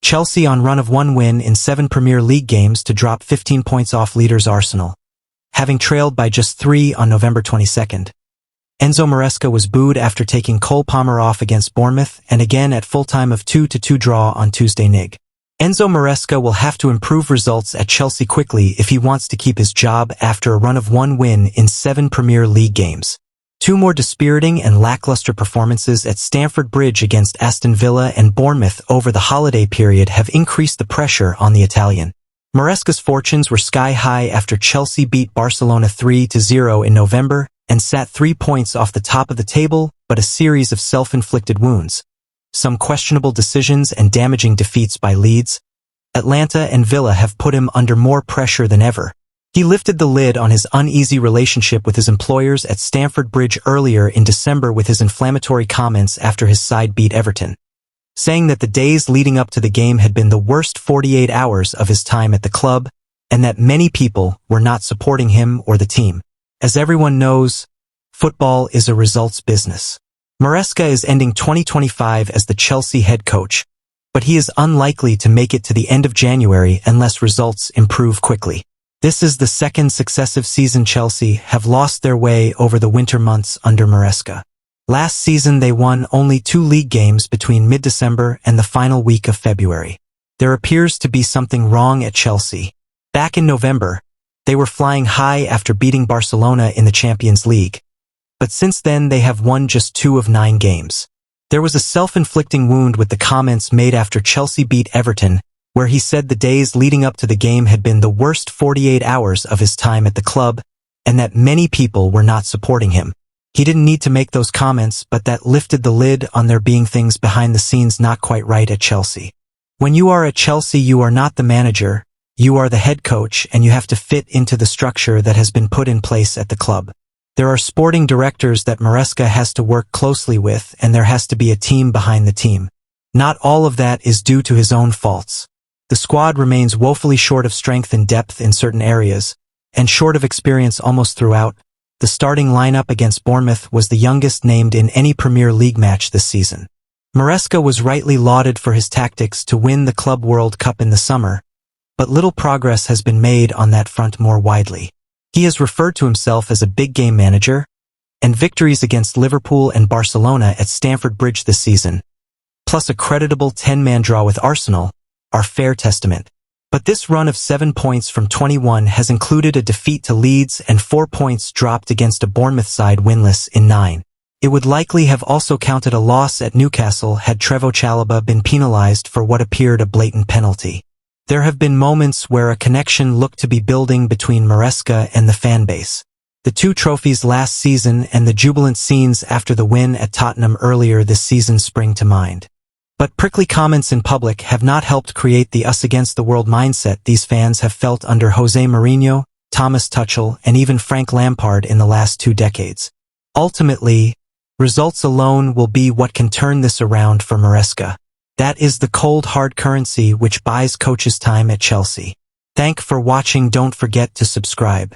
Chelsea on run of one win in 7 Premier League games to drop 15 points off leaders Arsenal, having trailed by just 3 on November 22nd. Enzo Maresca was booed after taking Cole Palmer off against Bournemouth and again at full-time of 2-2 draw on Tuesday NIG. Enzo Maresca will have to improve results at Chelsea quickly if he wants to keep his job after a run of one win in 7 Premier League games. 2 more dispiriting and lackluster performances at Stamford Bridge against Aston Villa and Bournemouth over the holiday period have increased the pressure on the Italian. Maresca's fortunes were sky high after Chelsea beat Barcelona 3-0 in November and sat 3 points off the top of the table, but a series of self-inflicted wounds. Some questionable decisions and damaging defeats by Leeds, Atlanta and Villa have put him under more pressure than ever. He lifted the lid on his uneasy relationship with his employers at Stamford Bridge earlier in December with his inflammatory comments after his side beat Everton, saying that the days leading up to the game had been the worst 48 hours of his time at the club and that many people were not supporting him or the team. As everyone knows, football is a results business. Maresca is ending 2025 as the Chelsea head coach, but he is unlikely to make it to the end of January unless results improve quickly. This is the second successive season Chelsea have lost their way over the winter months under Maresca. Last season they won only 2 league games between mid-December and the final week of February. There appears to be something wrong at Chelsea. Back in November, they were flying high after beating Barcelona in the Champions League, but since then they have won just 2 of 9 games. There was a self-inflicting wound with the comments made after Chelsea beat Everton, where he said the days leading up to the game had been the worst 48 hours of his time at the club, and that many people were not supporting him. He didn't need to make those comments, but that lifted the lid on there being things behind the scenes not quite right at Chelsea. When you are at Chelsea, you are not the manager, you are the head coach, and you have to fit into the structure that has been put in place at the club. There are sporting directors that Maresca has to work closely with, and there has to be a team behind the team. Not all of that is due to his own faults. The squad remains woefully short of strength and depth in certain areas, and short of experience almost throughout. The starting lineup against Bournemouth was the youngest named in any Premier League match this season. Maresca was rightly lauded for his tactics to win the Club World Cup in the summer, but little progress has been made on that front more widely. He has referred to himself as a big game manager, and victories against Liverpool and Barcelona at Stamford Bridge this season, plus a creditable 10-man draw with Arsenal, are fair testament. But this run of 7 points from 21 has included a defeat to Leeds and 4 points dropped against a Bournemouth side winless in 9. It would likely have also counted a loss at Newcastle had Trevoh Chalobah been penalised for what appeared a blatant penalty. There have been moments where a connection looked to be building between Maresca and the fanbase. The 2 trophies last season and the jubilant scenes after the win at Tottenham earlier this season spring to mind. But prickly comments in public have not helped create the us-against-the-world mindset these fans have felt under Jose Mourinho, Thomas Tuchel, and even Frank Lampard in the last 2 decades. Ultimately, results alone will be what can turn this around for Maresca. That is the cold hard currency which buys coaches time at Chelsea. Thank for watching. Don't forget to subscribe.